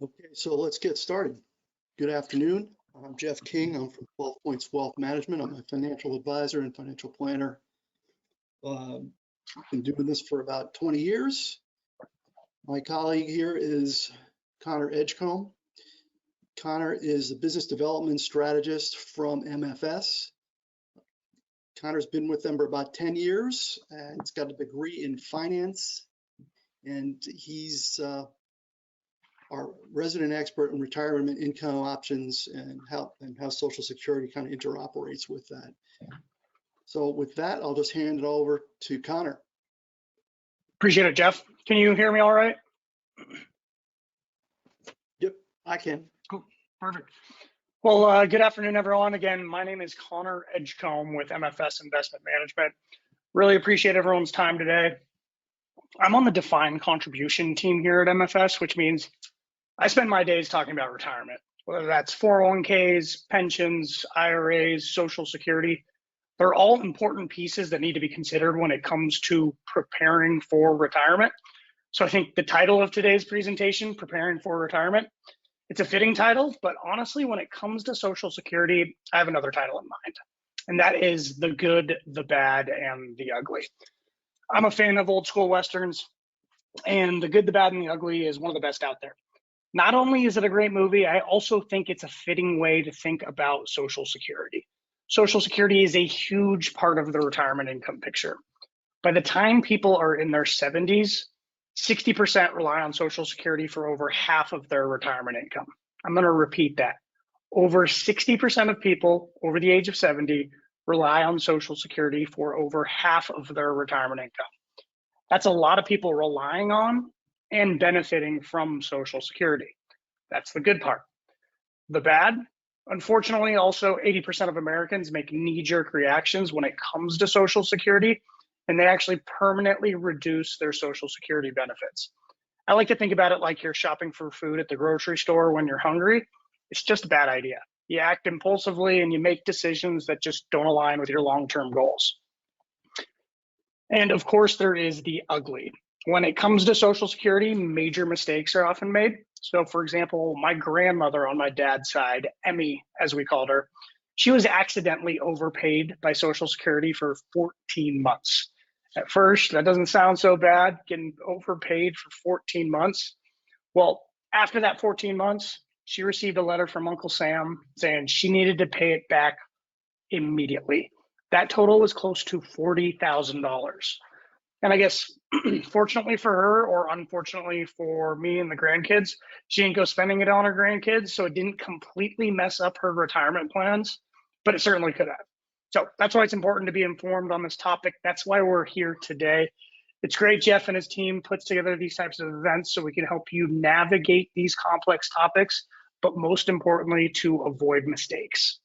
Okay, so let's get started. Good afternoon. I'm Jeff King. I'm from 12 Points Wealth Management. I'm a financial advisor and financial planner. I've been doing this for about 20 years. My colleague here is Connor Edgecombe. Connor is a business development strategist from MFS. Connor's been with them for about 10 years and he's got a degree in finance, and he's our resident expert in retirement income options and how Social Security kind of interoperates with that. So with that, I'll just hand it over to Connor. Appreciate it, Jeff. Can you hear me all right? Yep, I can. Cool, perfect. Well, good afternoon, everyone. Again, my name is Connor Edgecombe with MFS Investment Management. Really appreciate everyone's time today. I'm on the defined contribution team here at MFS, which means I spend my days talking about retirement, whether that's 401ks, pensions, IRAs, Social Security. They're all important pieces that need to be considered when it comes to preparing for retirement. So I think the title of today's presentation, Preparing for Retirement, it's a fitting title, but honestly, when it comes to Social Security, I have another title in mind, and that is The Good, the Bad, and the Ugly. I'm a fan of old school Westerns, and The Good, the Bad, and the Ugly is one of the best out there. Not only is it a great movie, I also think it's a fitting way to think about Social Security. Social Security is a huge part of the retirement income picture. By the time people are in their 70s, 60% rely on Social Security for over half of their retirement income. I'm going to repeat that. Over 60% of people over the age of 70 rely on Social Security for over half of their retirement income. That's a lot of people relying on and benefiting from Social Security. That's the good part. The bad, unfortunately, also 80% of Americans make knee-jerk reactions when it comes to Social Security, and they actually permanently reduce their Social Security benefits. I like to think about it like you're shopping for food at the grocery store when you're hungry. It's just a bad idea. You act impulsively and you make decisions that just don't align with your long-term goals. And of course, there is the ugly. When it comes to Social Security, major mistakes are often made. So for example, my grandmother on my dad's side, Emmy, as we called her, she was accidentally overpaid by Social Security for 14 months. At first, that doesn't sound so bad, getting overpaid for 14 months. Well, after that 14 months, she received a letter from Uncle Sam saying she needed to pay it back immediately. That total was close to $40,000. And I guess, fortunately for her, or unfortunately for me and the grandkids, she didn't go spending it on her grandkids, so it didn't completely mess up her retirement plans, but it certainly could have. So that's why it's important to be informed on this topic. That's why we're here today. It's great Jeff and his team puts together these types of events so we can help you navigate these complex topics, but most importantly, to avoid mistakes.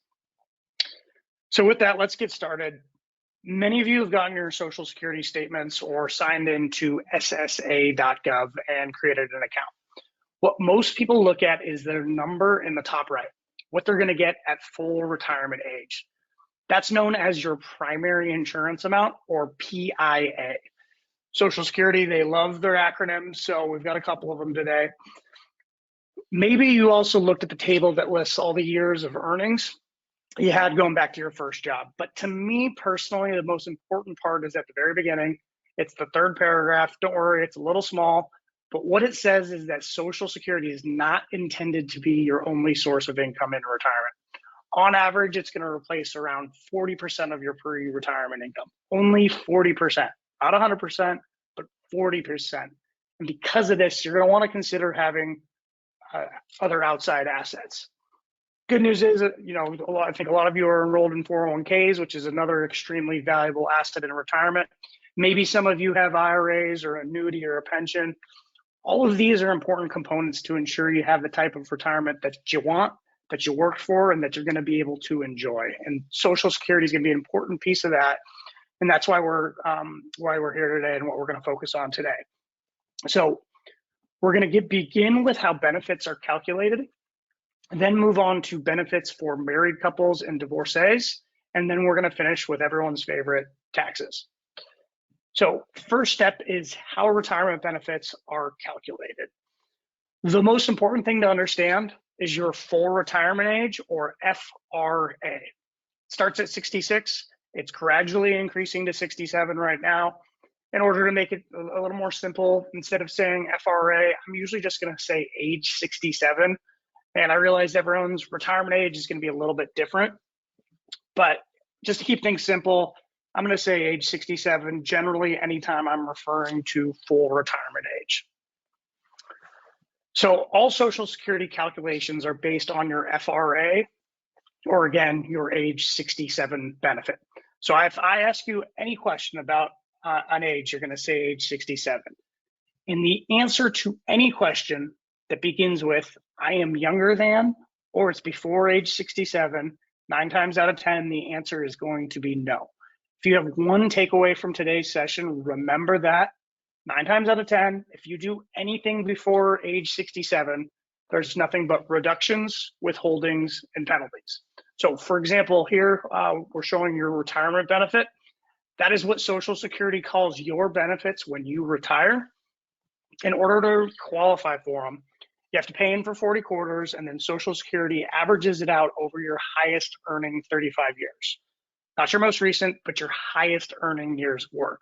So with that, let's get started. Many of you have gotten your Social Security statements or signed into ssa.gov and created an account. What most people look at is their number in the top right, what they're going to get at full retirement age. That's known as your primary insurance amount, or PIA. Social Security, they love their acronyms, so we've got a couple of them today. Maybe you also looked at the table that lists all the years of earnings you had going back to your first job. But to me personally, the most important part is at the very beginning. It's the third paragraph. Don't worry, it's a little small. But what it says is that Social Security is not intended to be your only source of income in retirement. On average, it's going to replace around 40% of your pre-retirement income. Only 40%, not 100%, but 40%. And because of this, you're going to want to consider having other outside assets. Good news is, I think a lot of you are enrolled in 401ks, which is another extremely valuable asset in retirement. Maybe some of you have IRAs or annuity or a pension. All of these are important components to ensure you have the type of retirement that you want, that you worked for, and that you're going to be able to enjoy. And Social Security is going to be an important piece of that. And that's why we're here today and what we're going to focus on today. So we're going to begin with how benefits are calculated, and then move on to benefits for married couples and divorcees. And then we're going to finish with everyone's favorite, taxes. So first step is how retirement benefits are calculated. The most important thing to understand is your full retirement age, or FRA. It starts at 66. It's gradually increasing to 67 right now. In order to make it a little more simple, instead of saying FRA, I'm usually just going to say age 67. And I realize everyone's retirement age is going to be a little bit different. But just to keep things simple, I'm going to say age 67 generally anytime I'm referring to full retirement age. So all Social Security calculations are based on your FRA, or again, your age 67 benefit. So if I ask you any question about an age, you're going to say age 67. And the answer to any question that begins with I am younger than, or it's before age 67, 9 times out of 10, the answer is going to be no. If you have one takeaway from today's session, remember that 9 times out of 10, if you do anything before age 67, there's nothing but reductions, withholdings, and penalties. So for example, here we're showing your retirement benefit. That is what Social Security calls your benefits when you retire. In order to qualify for them, you have to pay in for 40 quarters, and then Social Security averages it out over your highest earning 35 years. Not your most recent, but your highest earning years work.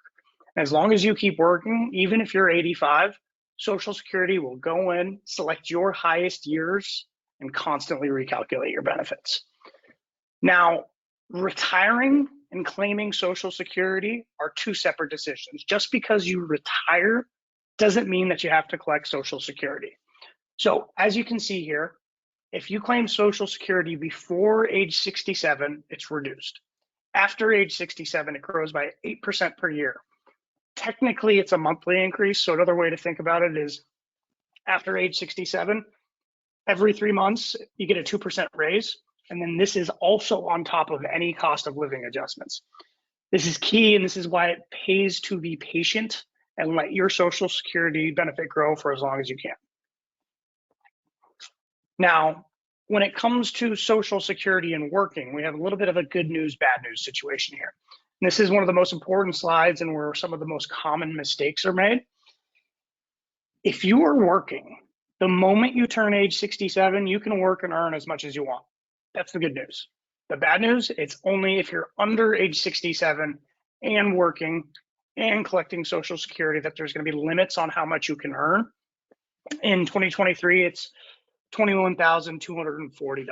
As long as you keep working, even if you're 85, Social Security will go in, select your highest years, and constantly recalculate your benefits. Now, retiring and claiming Social Security are 2 separate decisions. Just because you retire doesn't mean that you have to collect Social Security. So as you can see here, if you claim Social Security before age 67, it's reduced. After age 67, it grows by 8% per year. Technically, it's a monthly increase. So another way to think about it is after age 67, every 3 months, you get a 2% raise. And then this is also on top of any cost of living adjustments. This is key, and this is why it pays to be patient and let your Social Security benefit grow for as long as you can. Now, when it comes to Social Security and working, we have a little bit of a good news, bad news situation here. And this is one of the most important slides and where some of the most common mistakes are made. If you are working, the moment you turn age 67, you can work and earn as much as you want. That's the good news. The bad news, it's only if you're under age 67 and working and collecting Social Security that there's going to be limits on how much you can earn. In 2023, it's $21,240.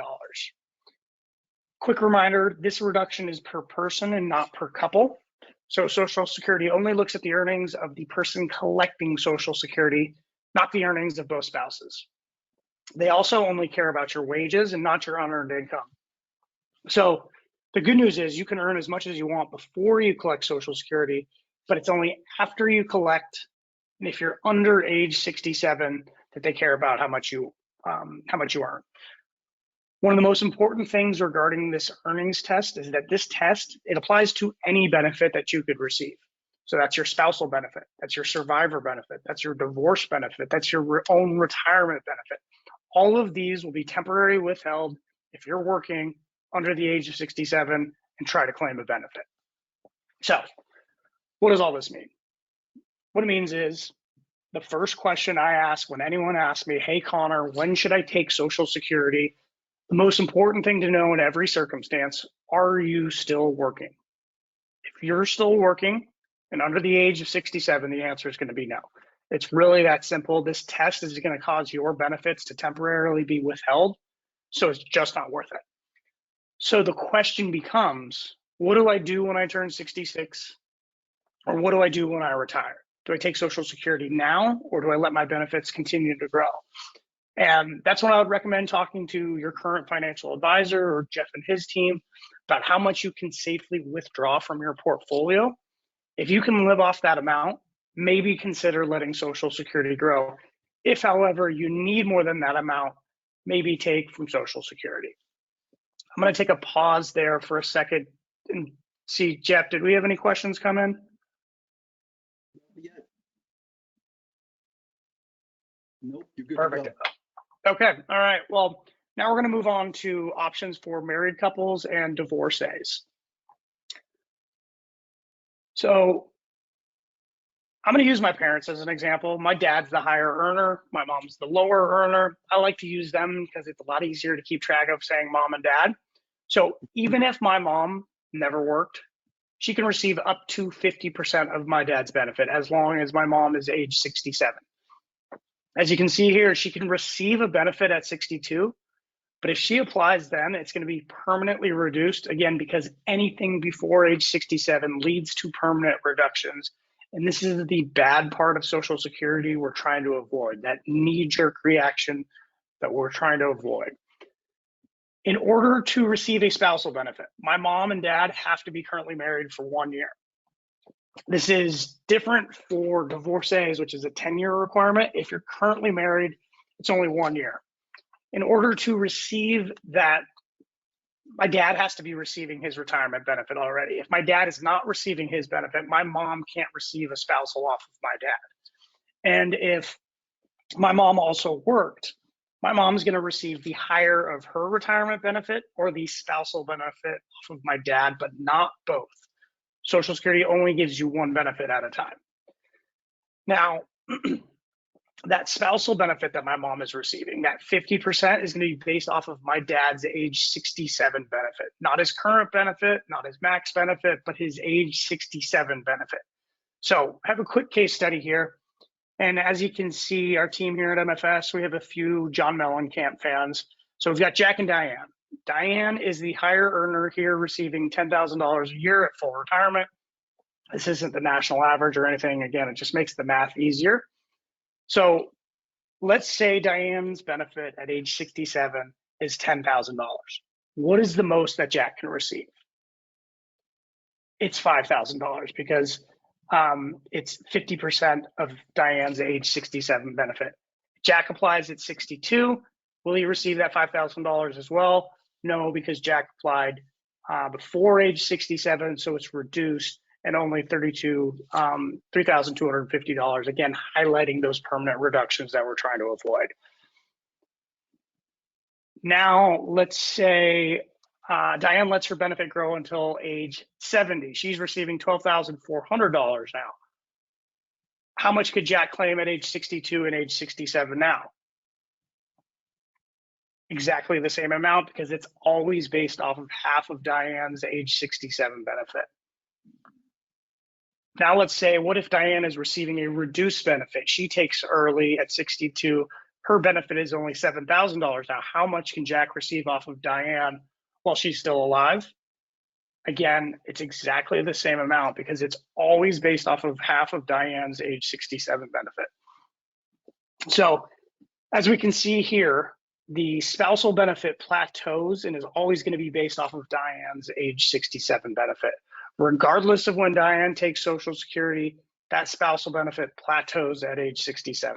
Quick reminder, this reduction is per person and not per couple. So Social Security only looks at the earnings of the person collecting Social Security, not the earnings of both spouses. They also only care about your wages and not your unearned income. So the good news is you can earn as much as you want before you collect Social Security, but it's only after you collect, and if you're under age 67, that they care about how much you earn. One of the most important things regarding this earnings test is that this test, it applies to any benefit that you could receive. So that's your spousal benefit, that's your survivor benefit, that's your divorce benefit, that's your own retirement benefit. All of these will be temporarily withheld if you're working under the age of 67 and try to claim a benefit. So what does all this mean? What it means is the first question I ask when anyone asks me, hey, Connor, when should I take Social Security? The most important thing to know in every circumstance, are you still working? If you're still working and under the age of 67, the answer is going to be no. It's really that simple. This test is going to cause your benefits to temporarily be withheld, so it's just not worth it. So the question becomes, what do I do when I turn 66? Or what do I do when I retire? Do I take Social Security now, or do I let my benefits continue to grow? And that's when I would recommend talking to your current financial advisor or Jeff and his team about how much you can safely withdraw from your portfolio. If you can live off that amount, maybe consider letting Social Security grow. If, however, you need more than that amount, maybe take from Social Security. I'm going to take a pause there for a second and see, Jeff, did we have any questions come in? Yeah. Nope, you're good. Perfect. Okay, all right. Well, now we're going to move on to options for married couples and divorcees. So I'm going to use my parents as an example. My dad's the higher earner. My mom's the lower earner. I like to use them because it's a lot easier to keep track of saying mom and dad. So even if my mom never worked, she can receive up to 50% of my dad's benefit as long as my mom is age 67. As you can see here, she can receive a benefit at 62, but if she applies then, it's going to be permanently reduced, again, because anything before age 67 leads to permanent reductions. And this is the bad part of Social Security we're trying to avoid, that knee-jerk reaction that we're trying to avoid. In order to receive a spousal benefit, my mom and dad have to be currently married for 1 year. This is different for divorcees, which is a 10-year requirement. If you're currently married, it's only 1 year. In order to receive that, my dad has to be receiving his retirement benefit already. If my dad is not receiving his benefit, my mom can't receive a spousal off of my dad. And if my mom also worked, my mom's going to receive the higher of her retirement benefit or the spousal benefit off of my dad, but not both. Social Security only gives you one benefit at a time. Now, that spousal benefit that my mom is receiving, that 50% is going to be based off of my dad's age 67 benefit, not his current benefit, not his max benefit, but his age 67 benefit. So I have a quick case study here. And as you can see, our team here at MFS, we have a few John Mellencamp fans. So we've got Jack and Diane. Diane is the higher earner here, receiving $10,000 a year at full retirement. This isn't the national average or anything. Again, it just makes the math easier. So let's say Diane's benefit at age 67 is $10,000. What is the most that Jack can receive? It's $5,000 because it's 50% of Diane's age 67 benefit. Jack applies at 62. Will he receive that $5,000 as well? No, because Jack applied before age 67, so it's reduced and only $3,250, again, highlighting those permanent reductions that we're trying to avoid. Now, let's say Diane lets her benefit grow until age 70. She's receiving $12,400 now. How much could Jack claim at age 62 and age 67 now? Exactly the same amount, because it's always based off of half of Diane's age 67 benefit. Now let's say, what if Diane is receiving a reduced benefit? She takes early at 62. Her benefit is only $7,000 now. How much can Jack receive off of Diane while she's still alive? Again, it's exactly the same amount because it's always based off of half of Diane's age 67 benefit. So as we can see here, the spousal benefit plateaus and is always going to be based off of Diane's age 67 benefit. Regardless of when Diane takes Social Security, that spousal benefit plateaus at age 67.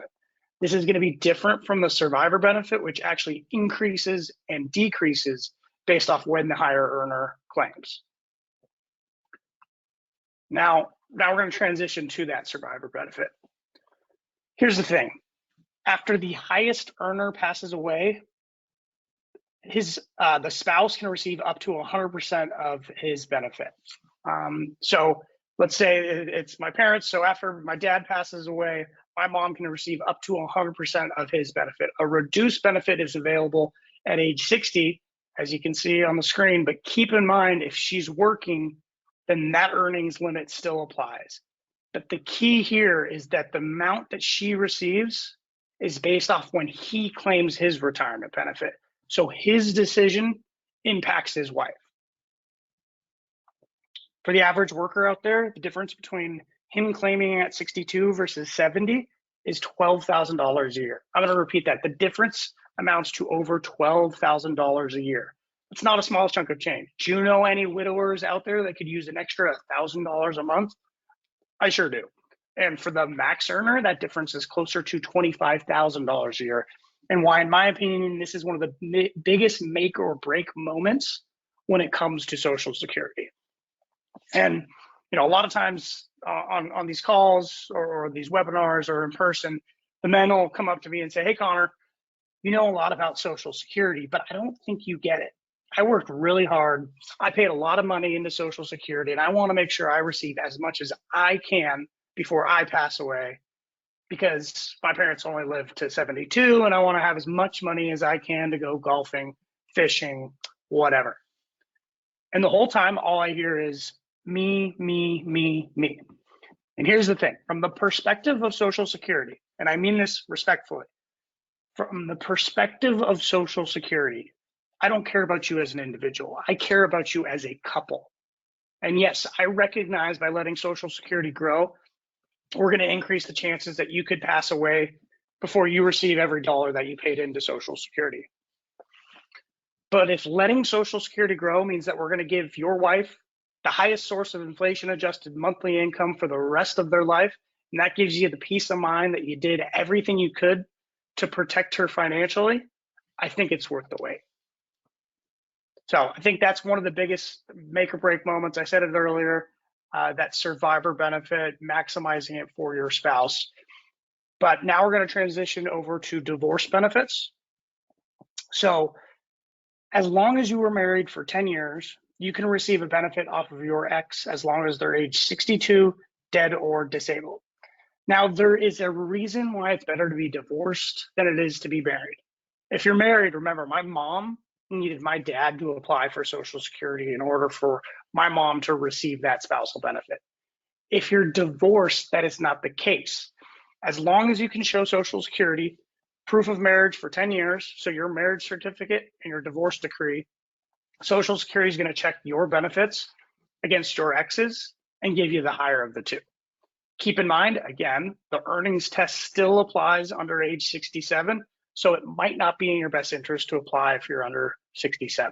This is going to be different from the survivor benefit, which actually increases and decreases based off when the higher earner claims. Now we're going to transition to that survivor benefit. Here's the thing. After the highest earner passes away, the spouse can receive up to 100% of his benefit. So let's say it's my parents. So after my dad passes away, my mom can receive up to 100% of his benefit. A reduced benefit is available at age 60, as you can see on the screen. But keep in mind, if she's working, then that earnings limit still applies. But the key here is that the amount that she receives is based off when he claims his retirement benefit. So his decision impacts his wife. For the average worker out there, the difference between him claiming at 62 versus 70 is $12,000 a year. I'm going to repeat that. The difference amounts to over $12,000 a year. It's not a small chunk of change. Do you know any widowers out there that could use an extra $1,000 a month? I sure do. And for the max earner, that difference is closer to $25,000 a year. And why, in my opinion, this is one of the biggest make or break moments when it comes to Social Security. And a lot of times on these calls or these webinars or in person, the men will come up to me and say, "Hey, Connor, you know a lot about Social Security, but I don't think you get it. I worked really hard. I paid a lot of money into Social Security, and I want to make sure I receive as much as I can before I pass away because my parents only lived to 72 and I want to have as much money as I can to go golfing, fishing, whatever. And the whole time, all I hear is me, me, me, me. And here's the thing, from the perspective of Social Security, and I mean this respectfully, from the perspective of Social Security, I don't care about you as an individual. I care about you as a couple. And yes, I recognize by letting Social Security grow, we're going to increase the chances that you could pass away before you receive every dollar that you paid into Social Security. But if letting Social Security grow means that we're going to give your wife the highest source of inflation adjusted monthly income for the rest of their life, and that gives you the peace of mind that you did everything you could to protect her financially, I think it's worth the wait. So I think that's one of the biggest make or break moments. I said it earlier, that survivor benefit, maximizing it for your spouse. But now we're going to transition over to divorce benefits. So as long as you were married for 10 years, you can receive a benefit off of your ex as long as they're age 62, dead, or disabled. Now, there is a reason why it's better to be divorced than it is to be married. If you're married, remember, my mom needed my dad to apply for Social Security in order for my mom to receive that spousal benefit. If you're divorced, that is not the case. As long as you can show Social Security, proof of marriage for 10 years, so your marriage certificate and your divorce decree, Social Security is going to check your benefits against your ex's and give you the higher of the two. Keep in mind, again, the earnings test still applies under age 67, so it might not be in your best interest to apply if you're under 67.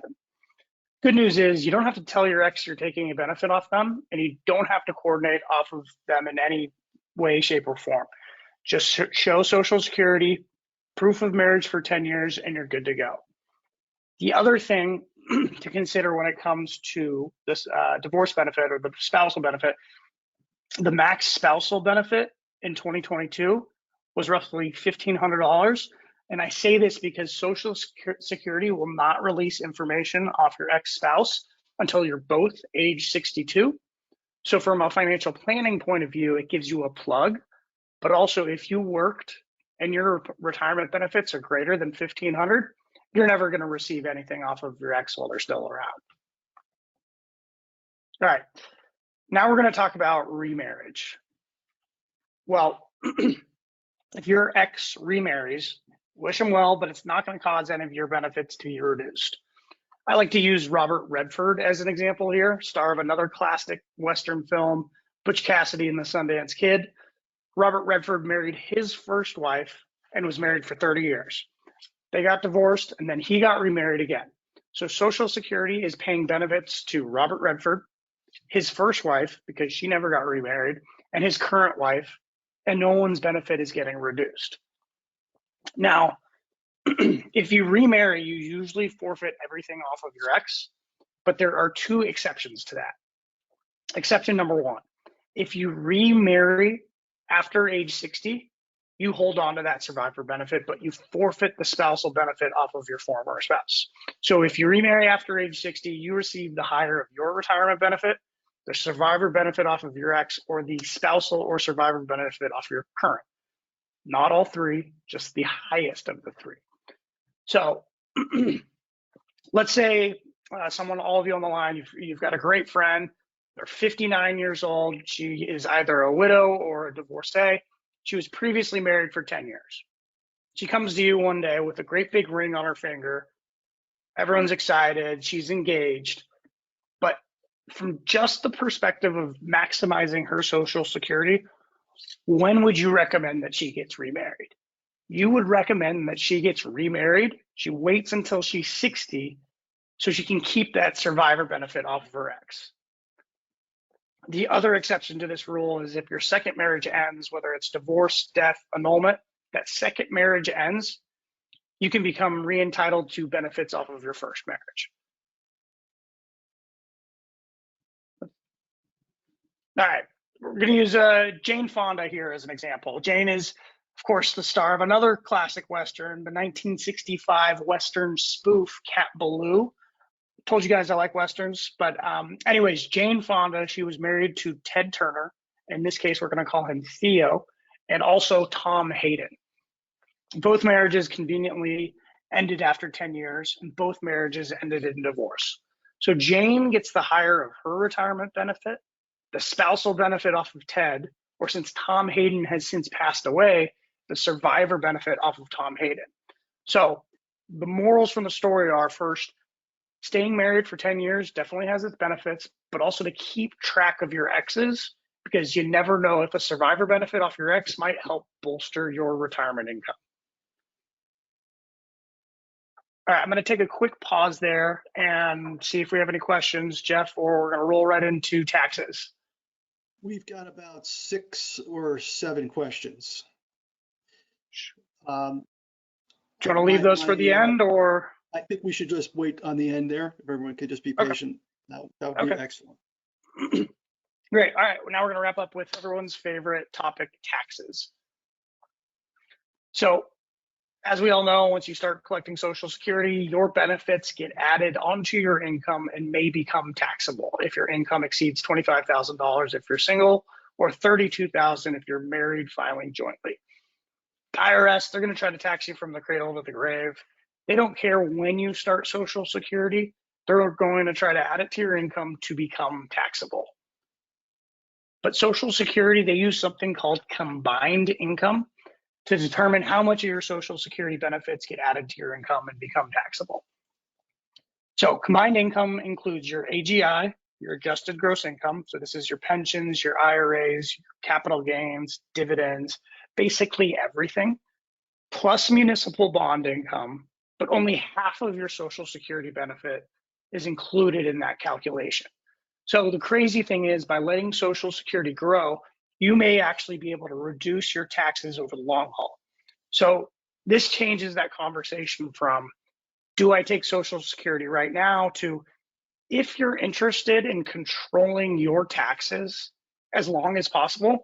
Good news is you don't have to tell your ex you're taking a benefit off them, and you don't have to coordinate off of them in any way, shape, or form. Just show Social Security, proof of marriage for 10 years, and you're good to go. The other thing to consider when it comes to this divorce benefit or the spousal benefit, the max spousal benefit in 2022 was roughly $1,500. And I say this because Social Security will not release information off your ex-spouse until you're both age 62. So from a financial planning point of view, it gives you a plug. But also, if you worked and your retirement benefits are greater than $1,500, you're never going to receive anything off of your ex while they're still around. All right, now we're going to talk about remarriage. Well, if your ex remarries, wish them well, but it's not going to cause any of your benefits to be reduced. I like to use Robert Redford as an example here, star of another classic Western film, Butch Cassidy and the Sundance Kid. Robert Redford married his first wife and was married for 30 years. They got divorced and then he got remarried again. So Social Security is paying benefits to Robert Redford, his first wife, because she never got remarried, and his current wife, and no one's benefit is getting reduced. Now, if you remarry, you usually forfeit everything off of your ex, but there are two exceptions to that. Exception number one, if you remarry after age 60, you hold on to that survivor benefit, but you forfeit the spousal benefit off of your former spouse. So if you remarry after age 60, you receive the higher of your retirement benefit, the survivor benefit off of your ex, or the spousal or survivor benefit off your current. Not all three, just the highest of the three. So let's say all of you on the line, you've got a great friend, they're 59 years old, she is either a widow or a divorcee. She was previously married for 10 years. She comes to you one day with a great big ring on her finger. Everyone's excited, she's engaged. But from just the perspective of maximizing her Social Security, when would you recommend that she gets remarried? You would recommend that she gets remarried. She waits until she's 60 so she can keep that survivor benefit off of her ex. The other exception to this rule is if your second marriage ends, whether it's divorce, death, annulment, that second marriage ends, you can become re-entitled to benefits off of your first marriage. All right, we're going to use Jane Fonda here as an example. Jane is, of course, the star of another classic Western, the 1965 Western spoof Cat Ballou. Told you guys I like Westerns, but anyways, Jane Fonda, she was married to Ted Turner, In this case, we're going to call him Theo, and also Tom Hayden. Both marriages conveniently ended after 10 years, and both marriages ended in divorce. So Jane gets the higher of her retirement benefit, the spousal benefit off of Ted, or since Tom Hayden has since passed away, the survivor benefit off of Tom Hayden. So the morals from the story are, first, staying married for 10 years definitely has its benefits, but also to keep track of your exes, because you never know if a survivor benefit off your ex might help bolster your retirement income. All right, I'm going to take a quick pause there and see if we have any questions, Jeff, or we're going to roll right into taxes. We've got about 6 or 7 questions. Do you want to leave those for the end, or? I think we should just wait on the end there. If everyone could just be patient, that would be excellent. Great. All right, now we're going to wrap up with everyone's favorite topic, taxes. So, as we all know, once you start collecting Social Security, your benefits get added onto your income and may become taxable if your income exceeds $25,000 if you're single, or $32,000 if you're married filing jointly. The IRS, they're going to try to tax you from the cradle to the grave. They don't care when you start Social Security. They're going to try to add it to your income to become taxable. But Social Security, they use something called combined income to determine how much of your Social Security benefits get added to your income and become taxable. So combined income includes your AGI, your adjusted gross income. So this is your pensions, your IRAs, your capital gains, dividends, basically everything, plus municipal bond income, but only half of your Social Security benefit is included in that calculation. So the crazy thing is, by letting Social Security grow, you may actually be able to reduce your taxes over the long haul. So this changes that conversation from, do I take Social Security right now, to, if you're interested in controlling your taxes as long as possible,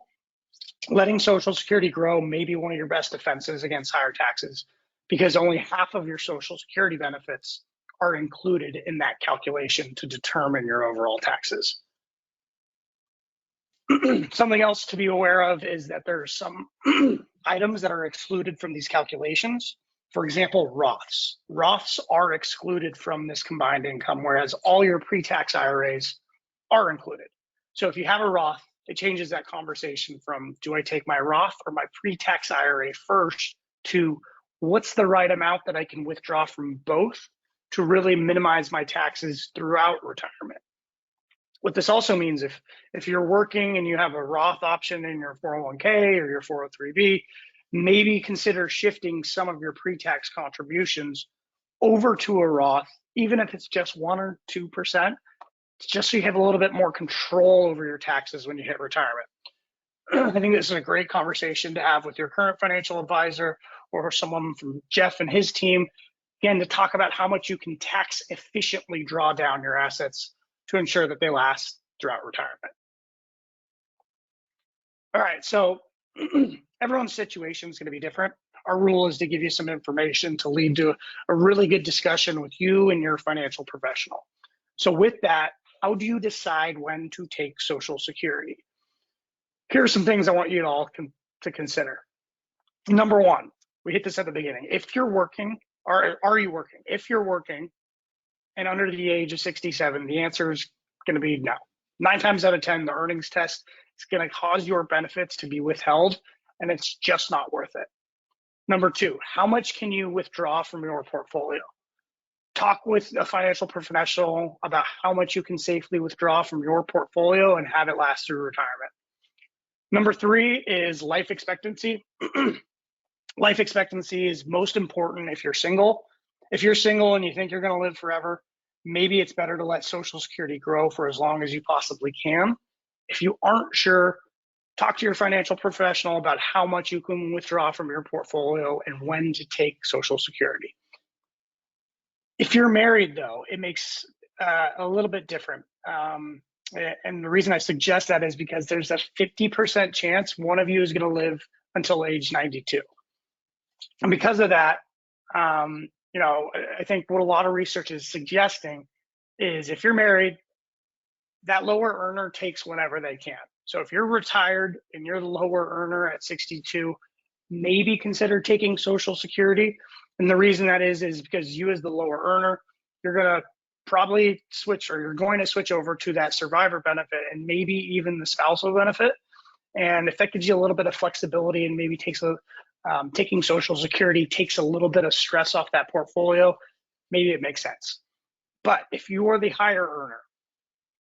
letting Social Security grow may be one of your best defenses against higher taxes, because only half of your Social Security benefits are included in that calculation to determine your overall taxes. Something else to be aware of is that there are some items that are excluded from these calculations. For example, Roths. Roths are excluded from this combined income, whereas all your pre-tax IRAs are included. So if you have a Roth, it changes that conversation from, do I take my Roth or my pre-tax IRA first, to what's the right amount that I can withdraw from both to really minimize my taxes throughout retirement. What this also means, if you're working and you have a Roth option in your 401k or your 403b, maybe consider shifting some of your pre-tax contributions over to a Roth, even if it's just 1 or 2%, just so you have a little bit more control over your taxes when you hit retirement. I think this is a great conversation to have with your current financial advisor or someone from Jeff and his team, again, to talk about how much you can tax efficiently draw down your assets to ensure that they last throughout retirement. All right, so everyone's situation is going to be different. Our rule is to give you some information to lead to a really good discussion with you and your financial professional. So with that, how do you decide when to take Social Security? Here are some things I want you all to consider. Number one, we hit this at the beginning. If you're working, or are you working? If you're working and under the age of 67, the answer is going to be no. 9 times out of 10, the earnings test is going to cause your benefits to be withheld, and it's just not worth it. Number two, how much can you withdraw from your portfolio? Talk with a financial professional about how much you can safely withdraw from your portfolio and have it last through retirement. Number three is life expectancy. Life expectancy is most important if you're single. If you're single and you think you're going to live forever, maybe it's better to let Social Security grow for as long as you possibly can. If you aren't sure, talk to your financial professional about how much you can withdraw from your portfolio and when to take Social Security. If you're married, though, it makes a little bit different. And the reason I suggest that is because there's a 50% chance one of you is going to live until age 92. And because of that, I think what a lot of research is suggesting is, if you're married, that lower earner takes whenever they can. So if you're retired and you're the lower earner at 62, maybe consider taking Social Security. And the reason that is because you as the lower earner, you're going to probably switch, or you're going to switch over to that survivor benefit and maybe even the spousal benefit. And if that gives you a little bit of flexibility and maybe taking Social Security takes a little bit of stress off that portfolio, maybe it makes sense. But if you are the higher earner,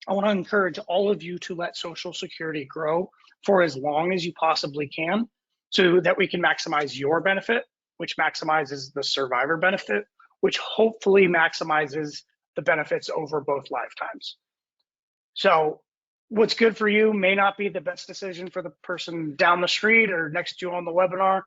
I want to encourage all of you to let Social Security grow for as long as you possibly can so that we can maximize your benefit, which maximizes the survivor benefit, which hopefully maximizes the benefits over both lifetimes. So what's good for you may not be the best decision for the person down the street or next to you on the webinar.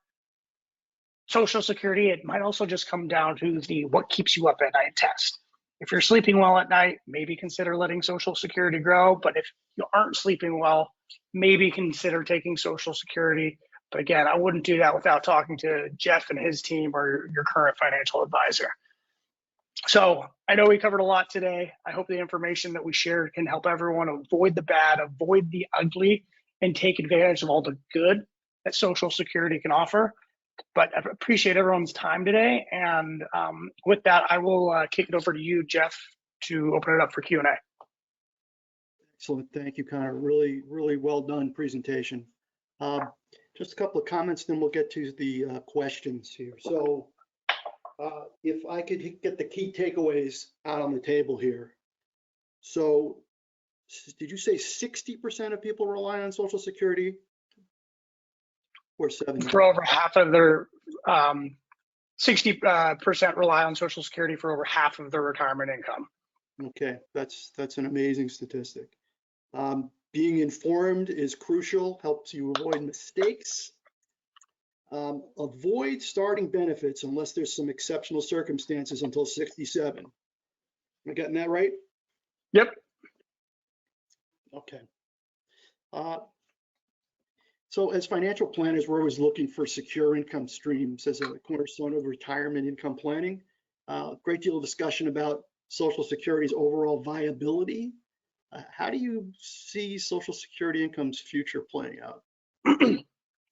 Social Security, it might also just come down to the what keeps you up at night test. If you're sleeping well at night, maybe consider letting Social Security grow. But if you aren't sleeping well, maybe consider taking Social Security. But again, I wouldn't do that without talking to Jeff and his team or your current financial advisor. So I know we covered a lot today. I hope the information that we shared can help everyone avoid the bad, avoid the ugly, and take advantage of all the good that Social Security can offer. But I appreciate everyone's time today. And with that, I will kick it over to you, Jeff, to open it up for Q&A. Excellent. Thank you, Connor. Really, really well done presentation. Just a couple of comments, then we'll get to the questions here. So if I could get the key takeaways out on the table here. So did you say 60% of people rely on Social Security? Or 70%? For over half of their 60% rely on Social Security for over half of their retirement income. Okay, that's an amazing statistic. Being informed is crucial, helps you avoid mistakes. Avoid starting benefits unless there's some exceptional circumstances until 67. Am I getting that right? Yep. Okay. So as financial planners, we're always looking for secure income streams as a cornerstone of retirement income planning. Great deal of discussion about Social Security's overall viability. How do you see Social Security income's future playing out?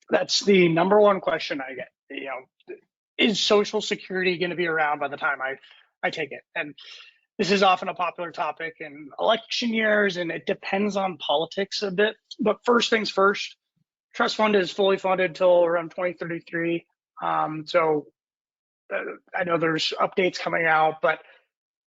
That's the number one question I get. You know, is Social Security going to be around by the time I take it? And this is often a popular topic in election years, and it depends on politics a bit. But first things first, trust fund is fully funded till around 2033. So I know there's updates coming out, but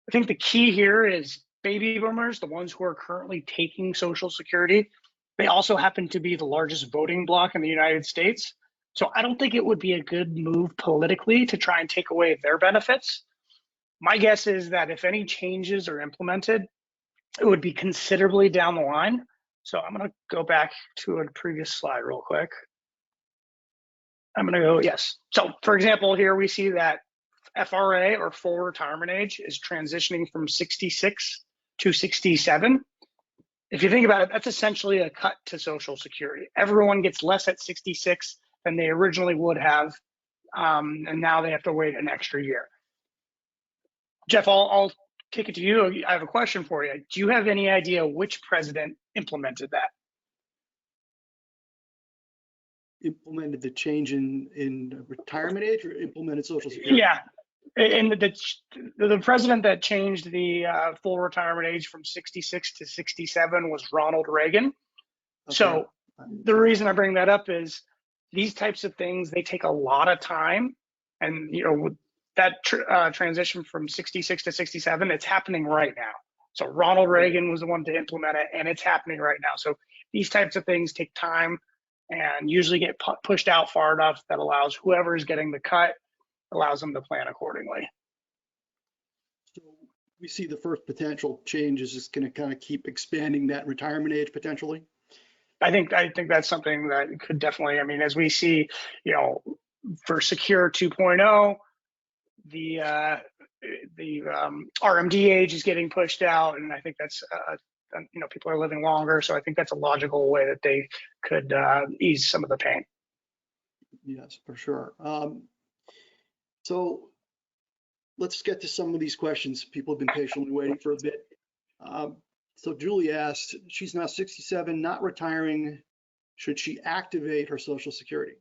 I think the key here is baby boomers, the ones who are currently taking Social Security, they also happen to be the largest voting bloc in the United States. So I don't think it would be a good move politically to try and take away their benefits. My guess is that if any changes are implemented, it would be considerably down the line. So I'm going to go back to a previous slide real quick. I'm going to go, yes. So for example, here we see that FRA, or full retirement age, is transitioning from 66 to 67. If you think about it, that's essentially a cut to Social Security. Everyone gets less at 66 than they originally would have, and now they have to wait an extra year. Jeff, I'll kick it to you. I have a question for you. Do you have any idea which president implemented that? Implemented the change in retirement age, or implemented Social Security? Yeah, and the president that changed the full retirement age from 66 to 67 was Ronald Reagan. Okay. So the reason I bring that up is these types of things, they take a lot of time, and you know, that transition from 66 to 67, it's happening right now. So Ronald Reagan was the one to implement it, and it's happening right now. So these types of things take time and usually get pushed out far enough that allows whoever is getting the cut, allows them to plan accordingly. So we see the first potential change is just going to kind of keep expanding that retirement age potentially. I think that's something that could definitely, I mean, as we see, you know, for Secure 2.0, the RMD age is getting pushed out, and I think that's you know, people are living longer, so I think that's a logical way that they could ease some of the pain. Yes, for sure. So let's get to some of these questions. People have been patiently waiting for a bit. So Julie asked, she's now 67, not retiring. Should she activate her Social Security?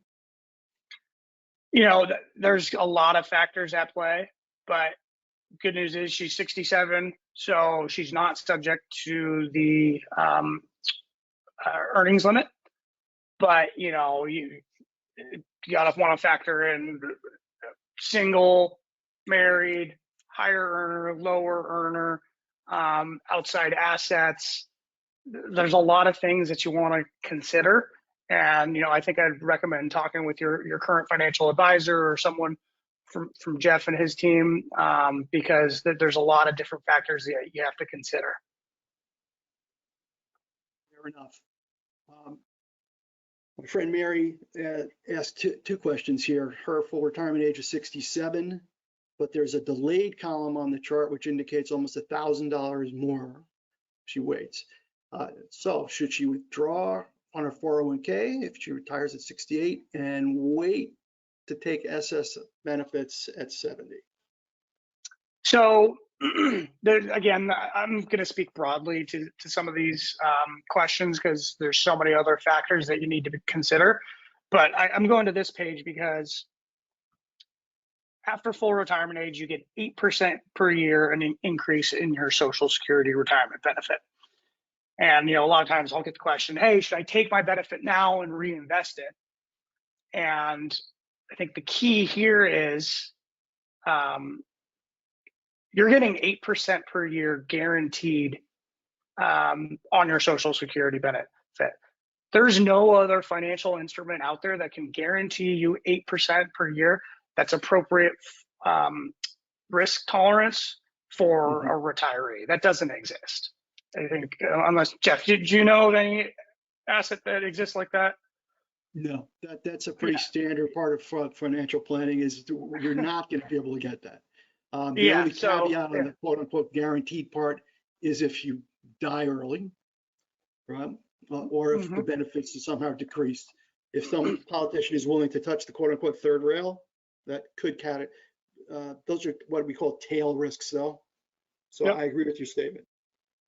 There's a lot of factors at play, but good news is she's 67, so she's not subject to the earnings limit. But you gotta want to factor in single, married, higher earner, lower earner, outside assets. There's a lot of things that you want to consider. And, I think I'd recommend talking with your current financial advisor or someone from Jeff and his team, because there's a lot of different factors that you have to consider. Fair enough. My friend Mary asked two questions here. Her full retirement age is 67, but there's a delayed column on the chart which indicates almost $1,000 more she waits. So should she withdraw on her 401k if she retires at 68 and wait to take SS benefits at 70? So again, I'm going to speak broadly to some of these questions because there's so many other factors that you need to consider. But I'm going to this page because after full retirement age, you get 8% per year an increase in your Social Security retirement benefit. And, a lot of times I'll get the question, hey, should I take my benefit now and reinvest it? And I think the key here is you're getting 8% per year guaranteed on your Social Security benefit. There's no other financial instrument out there that can guarantee you 8% per year that's appropriate risk tolerance for a retiree. That doesn't exist. I think, unless, Jeff, do you know of any asset that exists like that? No, that's a pretty standard part of financial planning is you're not going to be able to get that. The only caveat on the quote unquote guaranteed part is if you die early, right? Or if the benefits are somehow decreased. If some politician is willing to touch the quote unquote third rail, that could count it. Those are what we call tail risks though. So I agree with your statement.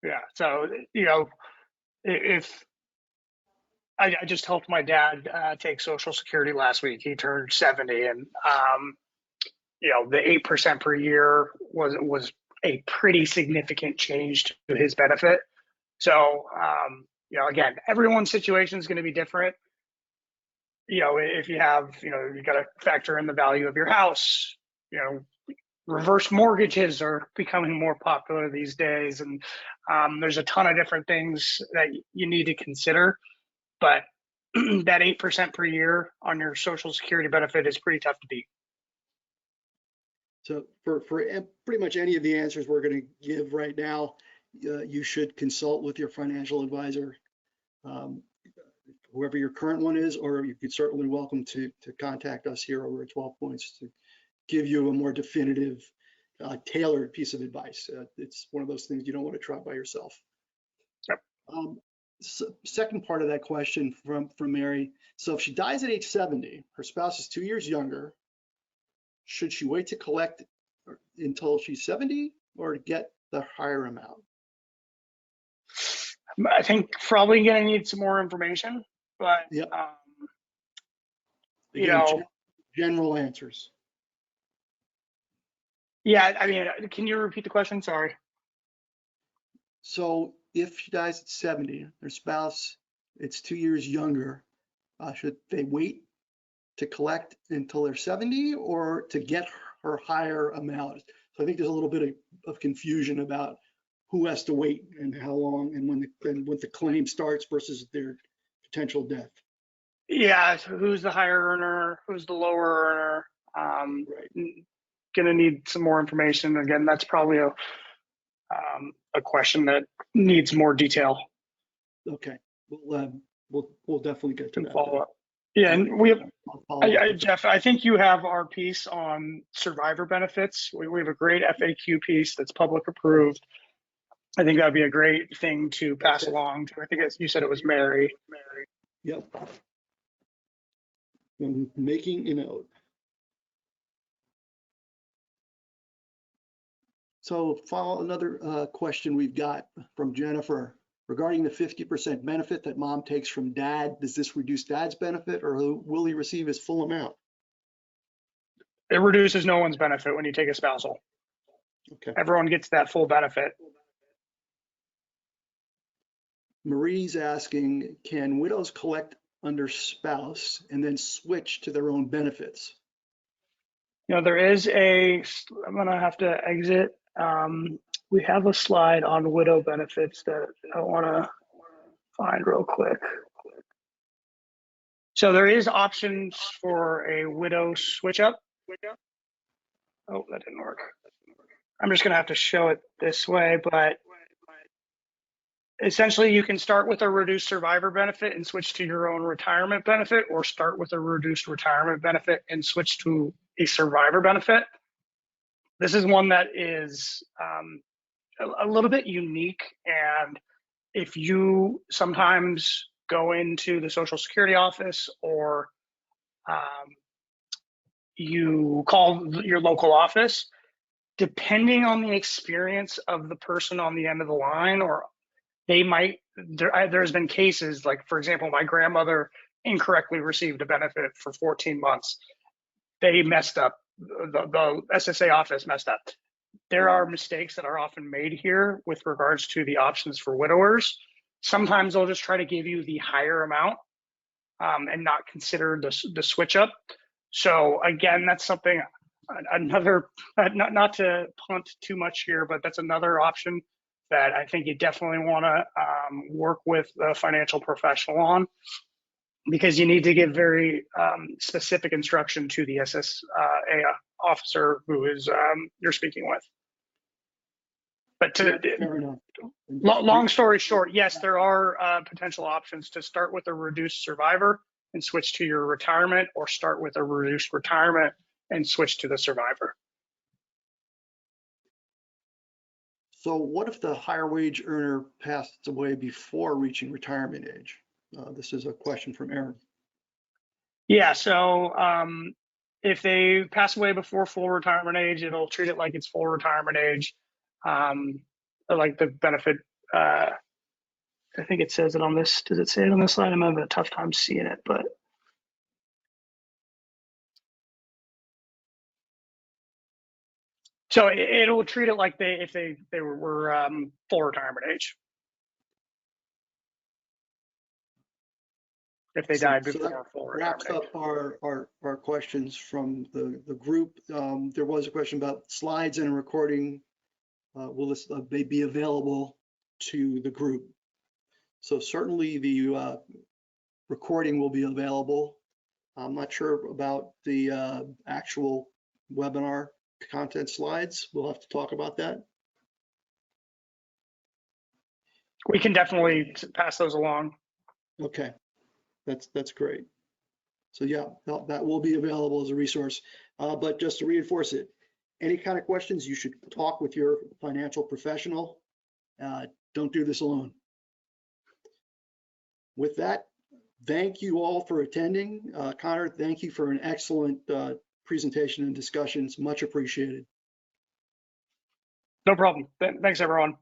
Yeah. So, if I just helped my dad take Social Security last week, he turned 70, and the 8% per year was a pretty significant change to his benefit. So, again, everyone's situation is going to be different. If you have, you got to factor in the value of your house. Reverse mortgages are becoming more popular these days, and there's a ton of different things that you need to consider. But that 8% per year on your Social Security benefit is pretty tough to beat. So for pretty much any of the answers we're going to give right now, you should consult with your financial advisor, whoever your current one is, or you could certainly welcome to contact us here over at 12 Points to give you a more definitive, tailored piece of advice. It's one of those things you don't want to try by yourself. Yep. So second part of that question from Mary. So if she dies at age 70, her spouse is 2 years younger, should she wait to collect until she's 70 or get the higher amount? I think probably going to need some more information, but Again, general answers. Yeah, I mean, can you repeat the question? Sorry. So if she dies at 70, her spouse, it's 2 years younger, should they wait to collect until they're 70 or to get her higher amount? So I think there's a little bit of confusion about who has to wait and how long and when the claim starts versus their potential death. Yeah, so who's the higher earner? Who's the lower earner? Going to need some more information. Again, that's probably a question that needs more detail. Okay, we'll definitely get to that. Follow up. Yeah, and we have, Jeff, I think you have our piece on survivor benefits. We have a great FAQ piece that's public approved. I think that'd be a great thing to pass along to. I think you said it was Mary. Yep. I'm making a note. So follow another question we've got from Jennifer regarding the 50% benefit that mom takes from dad. Does this reduce dad's benefit, or will he receive his full amount? It reduces no one's benefit when you take a spousal. Okay. Everyone gets that full benefit. Marie's asking, can widows collect under spouse and then switch to their own benefits? You know, there is I'm gonna have to exit. We have a slide on widow benefits that I wanna find real quick. So there is options for a widow switch up. Oh, that didn't work. I'm just gonna have to show it this way, but essentially you can start with a reduced survivor benefit and switch to your own retirement benefit, or start with a reduced retirement benefit and switch to a survivor benefit. This is one that is a little bit unique, and if you sometimes go into the Social Security office, or you call your local office, depending on the experience of the person on the end of the line, or they might, there's been cases like, for example, my grandmother incorrectly received a benefit for 14 months. They messed up, the SSA office messed up. There are mistakes that are often made here with regards to the options for widowers. Sometimes they'll just try to give you the higher amount and not consider the switch up. So again, that's something, another, not to punt too much here, but that's another option that I think you definitely want to work with a financial professional on, because you need to give very specific instruction to the SSA officer who is you're speaking with. But long story short, yes, there are potential options to start with a reduced survivor and switch to your retirement, or start with a reduced retirement and switch to the survivor. So what if the higher wage earner passes away before reaching retirement age? This is a question from Aaron. Yeah, so if they pass away before full retirement age, it'll treat it like it's full retirement age. Like the benefit, I think it says it on this. Does it say it on this slide? I'm having a tough time seeing it, but. So it'll treat it like if they were full retirement age. If they died before full retirement age. Wraps up our questions from the group. There was a question about slides and recording. Will this they be available to the group? So certainly the recording will be available. I'm not sure about the actual webinar content slides. We'll have to talk about that. We can definitely pass those along. Okay, that's great. So yeah, that will be available as a resource. But just to reinforce it, any kind of questions, you should talk with your financial professional. Don't do this alone. With that, thank you all for attending. Connor, thank you for an excellent presentation and discussions. Much appreciated. No problem. Thanks, everyone.